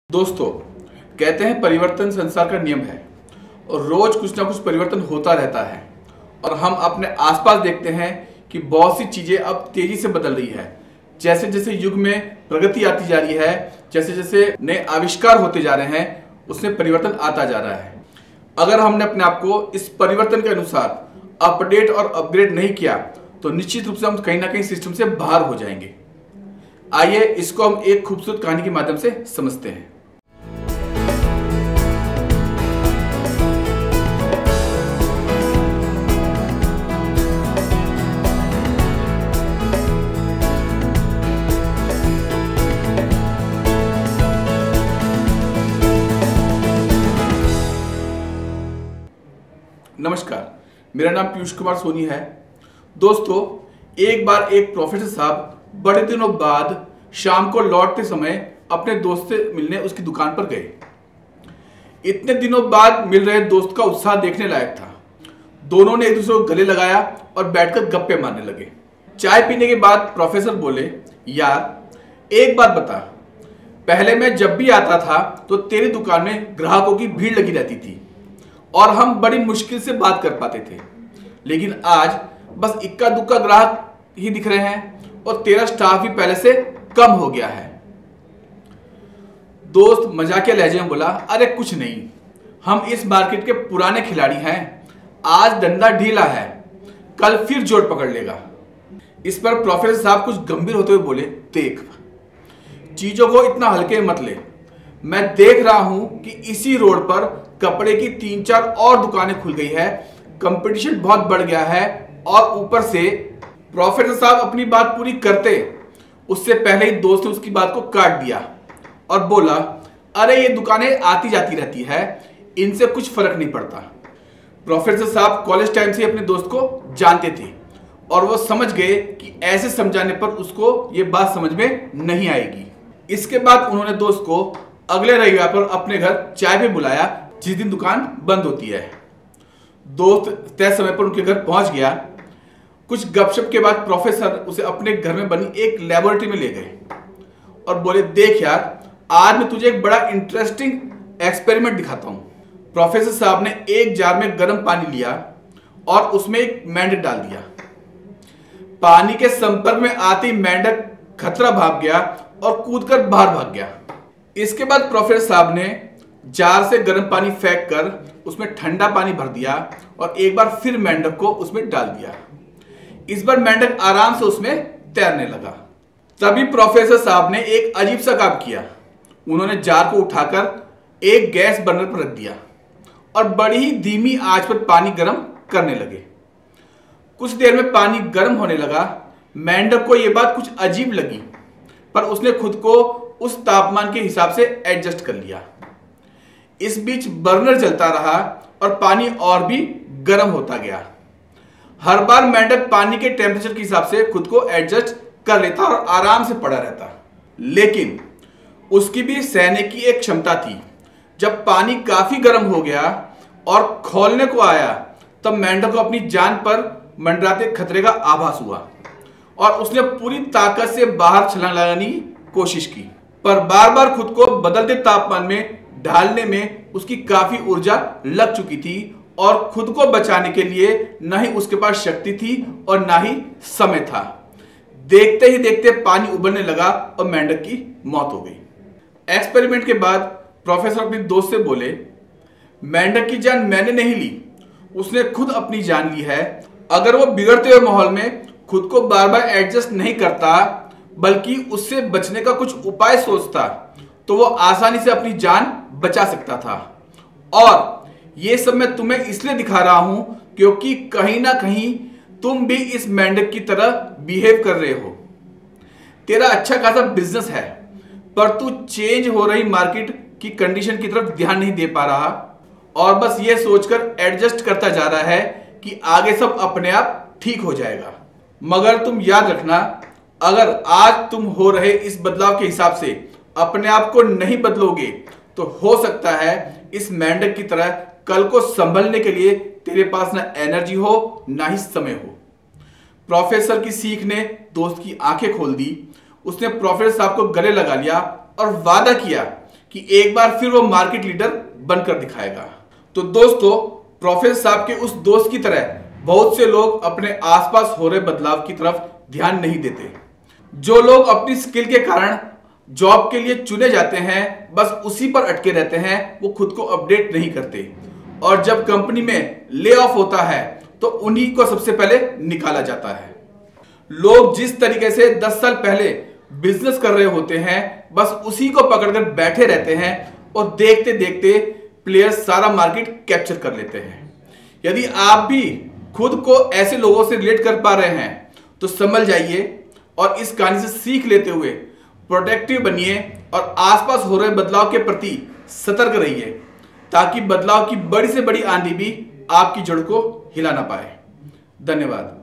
दोस्तों, कहते हैं परिवर्तन संसार का नियम है और रोज कुछ ना कुछ परिवर्तन होता रहता है। और हम अपने आसपास देखते हैं कि बहुत सी चीजें अब तेजी से बदल रही है। जैसे जैसे युग में प्रगति आती जा रही है, जैसे जैसे नए आविष्कार होते जा रहे हैं, उसमें परिवर्तन आता जा रहा है। अगर हमने अपने आप को इस परिवर्तन के अनुसार अपडेट और अपग्रेड नहीं किया तो निश्चित रूप से हम कहीं ना कहीं सिस्टम से बाहर हो जाएंगे। आइए इसको हम एक खूबसूरत कहानी के माध्यम से समझते हैं। नमस्कार, मेरा नाम पीयूष कुमार सोनी है। दोस्तों, एक बार एक प्रोफेसर साहब बड़े दिनों बाद शाम को लौटते समय अपने दोस्त से मिलने उसकी दुकान पर गए। इतने दिनों बाद मिल रहे दोस्त का उत्साह देखने लायक था। दोनों ने एक दूसरे को गले लगाया और बैठकर गप्पे मारने लगे। चाय पीने के बाद प्रोफेसर बोले, यार एक बात बता, पहले मैं जब भी आता था तो तेरी दुकान में ग्राहकों की भीड़ लगी रहती थी और हम बड़ी मुश्किल से बात कर पाते थे, लेकिन आज बस इक्का दुक्का ग्राहक ही दिख रहे हैं और तेरा स्टाफ भी पहले से कम हो गया है। दोस्त मजाकिया लहजे में बोला, अरे कुछ नहीं, हम इस मार्केट के पुराने खिलाड़ी हैं। आज डंडा ढीला है, कल फिर जोर पकड़ लेगा। इस पर प्रोफेसर साहब कुछ गंभीर होते हुए बोले, देख, चीजों को इतना हल्के मत ले। मैं देख रहा हूं कि इसी रोड पर कपड़े की 3-4 और दुकानें खुल गई है, कंपटीशन बहुत बढ़ गया है और ऊपर से प्रोफेसर साहब अपनी बात पूरी करते उससे पहले ही दोस्त ने उसकी बात को काट दिया और बोला, अरे ये दुकानें आती जाती रहती है, इनसे कुछ फर्क नहीं पड़ता। प्रोफेसर साहब कॉलेज टाइम से अपने दोस्त को जानते थे और वो समझ गए कि ऐसे समझाने पर उसको ये बात समझ में नहीं आएगी। इसके बाद उन्होंने दोस्त को अगले रविवार पर अपने घर चाय पे बुलाया, जिस दिन दुकान बंद होती है। दोस्त तय समय पर उनके घर पहुंच गया। कुछ गपशप के बाद प्रोफेसर उसे अपने घर में बनी एक लेबोरेटरी में ले गए और बोले, देख यार, आज मैं तुझे एक बड़ा इंटरेस्टिंग एक्सपेरिमेंट दिखाता हूं। प्रोफेसर साहब ने एक जार में गर्म पानी लिया और उसमें एक मेंढक डाल दिया। पानी के संपर्क में आते ही मेंढक खतरा भाग गया और कूदकर बाहर भाग गया। इसके बाद प्रोफेसर साहब ने जार से गर्म पानी फेंक कर उसमें ठंडा पानी भर दिया और एक बार फिर मेंढक को उसमें डाल दिया। इस बार मेंढक आराम से उसमें तैरने लगा। तभी प्रोफेसर साहब ने एक अजीब सा काम किया। उन्होंने जार को उठाकर एक गैस बर्नर पर रख दिया और बड़ी ही धीमी आंच पर पानी गर्म करने लगे। कुछ देर में पानी गर्म होने लगा। मेंढक को यह बात कुछ अजीब लगी, पर उसने खुद को उस तापमान के हिसाब से एडजस्ट कर लिया। इस बीच बर्नर चलता रहा और पानी और भी गर्म होता गया। हर बार मेंढक पानी के टेम्परेचर के हिसाब से खुद को एडजस्ट कर लेता और आराम से पड़ा रहता, लेकिन उसकी भी सहने की एक क्षमता थी। जब पानी काफी गर्म हो गया और खौलने को आया, तब मेंढक को अपनी जान पर मंडराते खतरे का आभास हुआ और उसने पूरी ताकत से बाहर छलांग लगाने की कोशिश की, पर बार बार खुद को बदलते तापमान में ढालने में उसकी काफी ऊर्जा लग चुकी थी और खुद को बचाने के लिए न ही उसके पास शक्ति थी और न ही समय था। देखते ही देखते पानी उबलने लगा और मेंढक की मौत हो गई। एक्सपेरिमेंट के बाद प्रोफेसर अपने दोस्त से बोले, मेंढक की जान मैंने नहीं ली, उसने खुद अपनी जान ली है। अगर वो बिगड़ते हुए माहौल में खुद को बार बार एडजस्ट नहीं करता, बल्कि उससे बचने का कुछ उपाय सोचता, तो वो आसानी से अपनी जान बचा सकता था। और ये सब मैं तुम्हें इसलिए दिखा रहा हूं क्योंकि कहीं ना कहीं तुम भी इस मेंढक की तरह बिहेव कर रहे हो। तेरा अच्छा खासा बिजनेस है, पर तू चेंज हो रही मार्केट की कंडीशन की तरफ ध्यान नहीं दे पा रहा और बस ये सोचकर एडजस्ट करता जा रहा है कि आगे सब अपने आप ठीक हो जाएगा। मगर तुम याद रखना, अगर आज तुम हो रहे इस बदलाव के हिसाब से अपने आप को नहीं बदलोगे तो हो सकता है इस मेंढक की तरह कल को संभलने के लिए तेरे पास ना एनर्जी हो ना ही समय हो। प्रोफेसर की सीख ने दोस्त की आंखें खोल दी। उसने प्रोफेसर साहब को गले लगा लिया और वादा किया कि एक बार फिर वो मार्केट लीडर बनकर दिखाएगा। तो दोस्तों, प्रोफेसर साहब के उस दोस्त की तरह बहुत से लोग अपने आसपास हो रहे बदलाव की तरफ ध्यान नहीं देते। जो लोग अपनी स्किल के कारण जॉब के लिए चुने जाते हैं, बस उसी पर अटके रहते हैं, वो खुद को अपडेट नहीं करते। और जब कंपनी में ले ऑफ होता है तो उन्हीं को सबसे पहले निकाला जाता है। लोग जिस तरीके से 10 साल पहले बिजनेस कर रहे होते हैं, बस उसी को पकड़कर बैठे रहते हैं और देखते देखते प्लेयर्स सारा मार्केट कैप्चर कर लेते हैं। यदि आप भी खुद को ऐसे लोगों से रिलेट कर पा रहे हैं तो समझ जाइए और इस कहानी से सीख लेते हुए प्रोटेक्टिव बनिए और आसपास हो रहे बदलाव के प्रति सतर्क रहिए, ताकि बदलाव की बड़ी से बड़ी आंधी भी आपकी जड़ को हिला ना पाए। धन्यवाद।